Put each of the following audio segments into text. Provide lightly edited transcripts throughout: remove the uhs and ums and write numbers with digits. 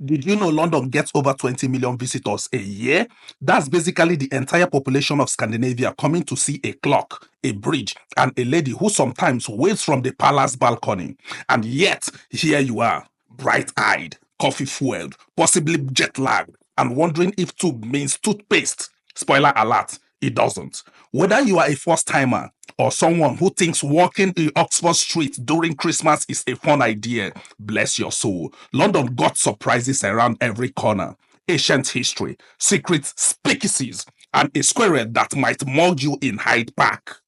Did you know London gets over 20 million visitors a year? That's basically the entire population of Scandinavia coming to see a clock, a bridge, and a lady who sometimes waves from the palace balcony. And yet, here you are, bright eyed, coffee fueled, possibly jet lagged, and wondering if tube means toothpaste. Spoiler alert, it doesn't. Whether you are a first timer or someone who thinks walking in Oxford Street during Christmas is a fun idea, bless your soul. London got surprises around every corner. Ancient history, secret speakeasies, and a square that might mug you in Hyde Park.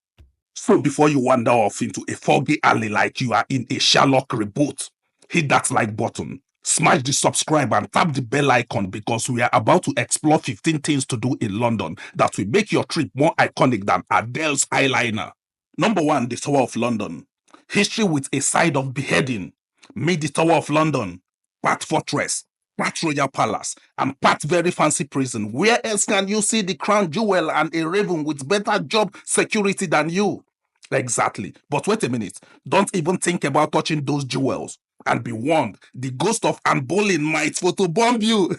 So before you wander off into a foggy alley like you are in a Sherlock reboot, hit that like button, smash the subscribe and tap the bell icon because we are about to explore 15 things to do in London that will make your trip more iconic than Adele's eyeliner. Number one, the Tower of London. History with a side of beheading. Meet the Tower of London, part fortress, part royal palace, and part very fancy prison. Where else can you see the crown jewel and a raven with better job security than you? Exactly. But wait a minute. Don't even think about touching those jewels. And be warned, the ghost of Anne Boleyn might photobomb you.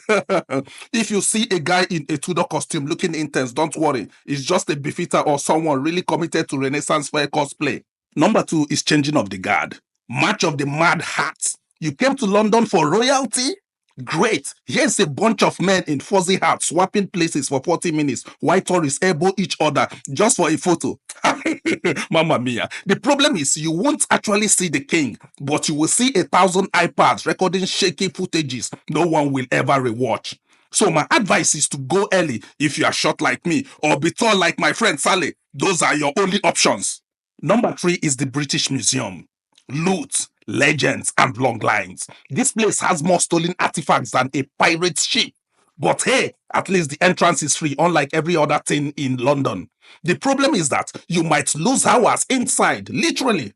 If you see a guy in a Tudor costume looking intense, don't worry. It's just a beefeater or someone really committed to Renaissance fair cosplay. Number two is changing of the guard. March of the Mad Hats. You came to London for royalty? Great. Here's a bunch of men in fuzzy hats swapping places for 40 minutes while tourists elbow each other just for a photo. Mamma mia. The problem is you won't actually see the king, but you will see 1,000 iPads recording shaky footages no one will ever rewatch. So my advice is to go early if you are short like me or be tall like my friend Sally. Those are your only options. Number three is the British Museum. Loot, legends, and long lines. This place has more stolen artifacts than a pirate ship. But hey, at least the entrance is free, unlike every other thing in London. The problem is that you might lose hours inside, literally.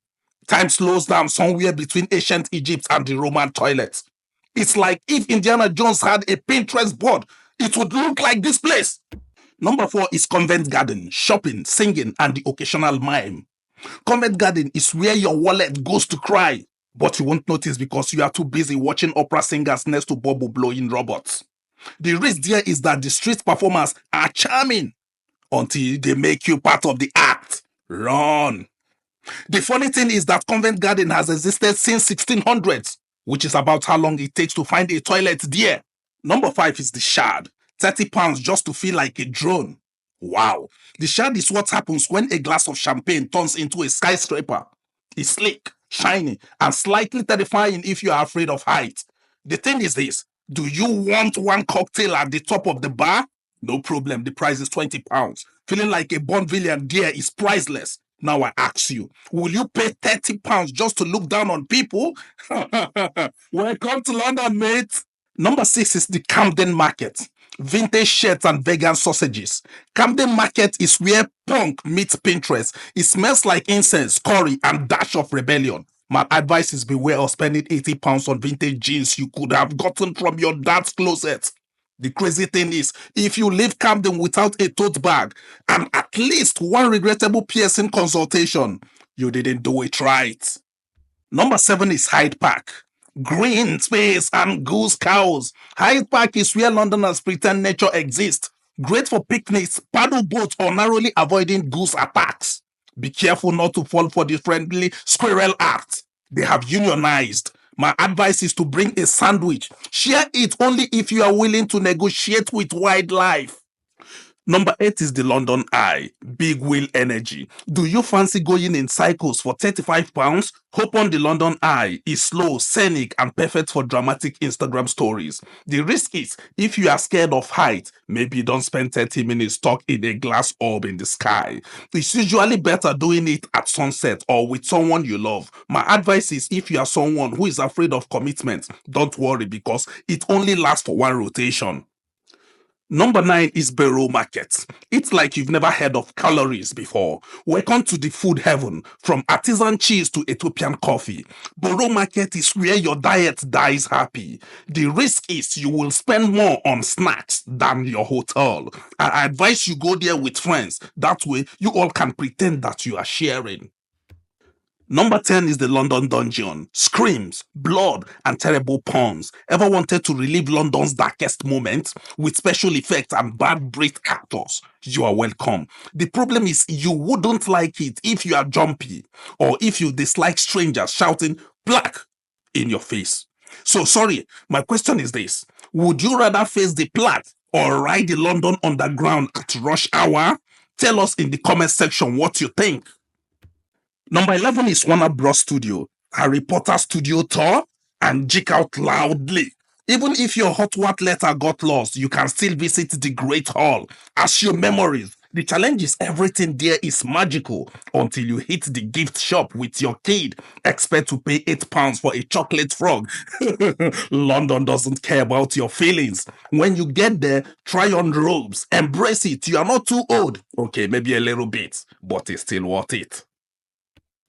Time slows down somewhere between ancient Egypt and the Roman toilets. It's like if Indiana Jones had a Pinterest board, it would look like this place. Number four is Convent Garden, shopping, singing, and the occasional mime. Convent Garden is where your wallet goes to cry, but you won't notice because you are too busy watching opera singers next to bubble blowing robots. The risk there is that the street performers are charming until they make you part of the act. Run. The funny thing is that Convent Garden has existed since 1600s, which is about how long it takes to find a toilet there. Number five is the Shard. £30 just to feel like a drone. Wow. The Shard is what happens when a glass of champagne turns into a skyscraper. It's slick, shiny, and slightly terrifying if you are afraid of height. The thing is this, do you want one cocktail at the top of the bar? No problem, the price is £20. Feeling like a Bond villain there is priceless. Now I ask you, will you pay £30 just to look down on people? Welcome to London, mate. Number six is the Camden Market. Vintage shirts and vegan sausages. Camden Market is where punk meets Pinterest. It smells like incense, curry, and dash of rebellion. My advice is beware of spending £80 on vintage jeans you could have gotten from your dad's closet. The crazy thing is, if you leave Camden without a tote bag and at least one regrettable piercing consultation, you didn't do it right. Number seven is Hyde Park. Green space and goose cows. Hyde Park is where Londoners pretend nature exists. Great for picnics, paddle boats, or narrowly avoiding goose attacks. Be careful not to fall for the friendly squirrel act. They have unionized. My advice is to bring a sandwich. Share it only if you are willing to negotiate with wildlife. Number eight is the London Eye, big wheel energy. Do you fancy going in cycles for £35? Hop on the London Eye is slow, scenic, and perfect for dramatic Instagram stories. The risk is, if you are scared of height, maybe don't spend 30 minutes stuck in a glass orb in the sky. It's usually better doing it at sunset or with someone you love. My advice is, if you are someone who is afraid of commitment, don't worry because it only lasts for one rotation. Number nine is Borough Market. It's like you've never heard of calories before. Welcome to the food heaven, from artisan cheese to Ethiopian coffee. Borough Market is where your diet dies happy. The risk is you will spend more on snacks than your hotel. I advise you go there with friends. That way, you all can pretend that you are sharing. Number 10 is the London Dungeon. Screams, blood, and terrible puns. Ever wanted to relive London's darkest moments with special effects and bad breath actors? You are welcome. The problem is you wouldn't like it if you are jumpy or if you dislike strangers shouting black in your face. So sorry, my question is this. Would you rather face the plague or ride the London Underground at rush hour? Tell us in the comment section what you think. Number 11 is Warner Bros. Studio, Harry Potter Studio Tour, and Geek Out Loudly. Even if your hot what letter got lost, you can still visit the Great Hall as your memories. The challenge is everything there is magical until you hit the gift shop with your kid. Expect to pay £8 for a chocolate frog. London doesn't care about your feelings. When you get there, try on robes. Embrace it. You are not too old. Okay, maybe a little bit, but it's still worth it.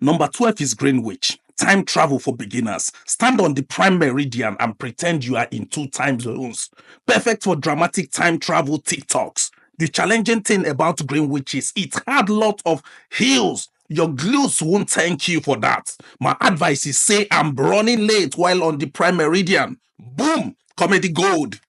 Number 12 is Greenwich. Time travel for beginners. Stand on the prime meridian and pretend you are in 2 time zones. Perfect for dramatic time travel TikToks. The challenging thing about Greenwich is it had lot of hills. Your glutes won't thank you for that. My advice is say I'm running late while on the prime meridian. Boom! Comedy gold.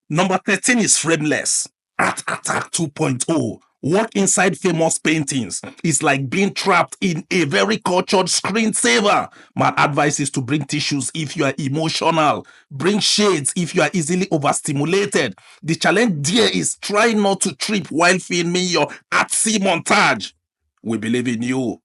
Number 13 is Frameless. Art Attack 2.0. Walk inside famous paintings. It's like being trapped in a very cultured screensaver. My advice is to bring tissues if you are emotional. Bring shades if you are easily overstimulated. The challenge there is try not to trip while filming your artsy montage. We believe in you.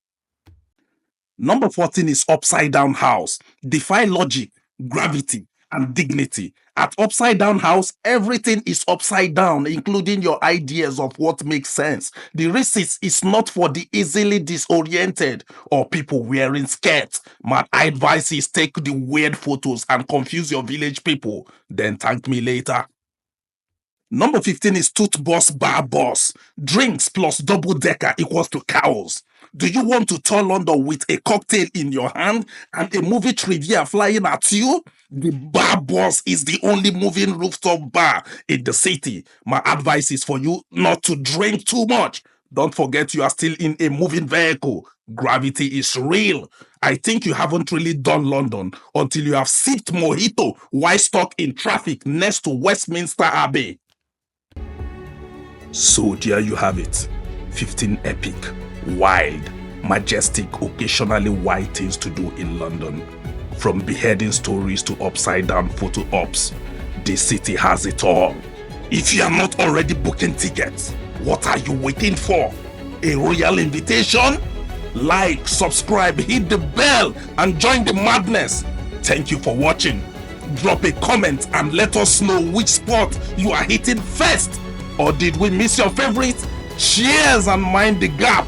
Number 14 is Upside Down House. Defy logic, gravity, and dignity. At Upside Down House, everything is upside down, including your ideas of what makes sense. The risk is not for the easily disoriented or people wearing skirts. My advice is take the weird photos and confuse your village people, then thank me later. Number 15 is Tooth Boss Bar Boss. Drinks plus double decker equals to cows. Do you want to tour London with a cocktail in your hand and a movie trivia flying at you? The Bar Boss is the only moving rooftop bar in the city. My advice is for you not to drink too much. Don't forget you are still in a moving vehicle. Gravity is real. I think you haven't really done London until you have sipped mojito while stuck in traffic next to Westminster Abbey. So there you have it. 15 epic, wild, majestic, occasionally wild things to do in London. From beheading stories to upside down photo ops, this city has it all. If you are not already booking tickets, what are you waiting for? A royal invitation? Like, subscribe, hit the bell, and join the madness. Thank you for watching. Drop a comment and let us know which spot you are hitting first. Or did we miss your favorite? Cheers and mind the gap.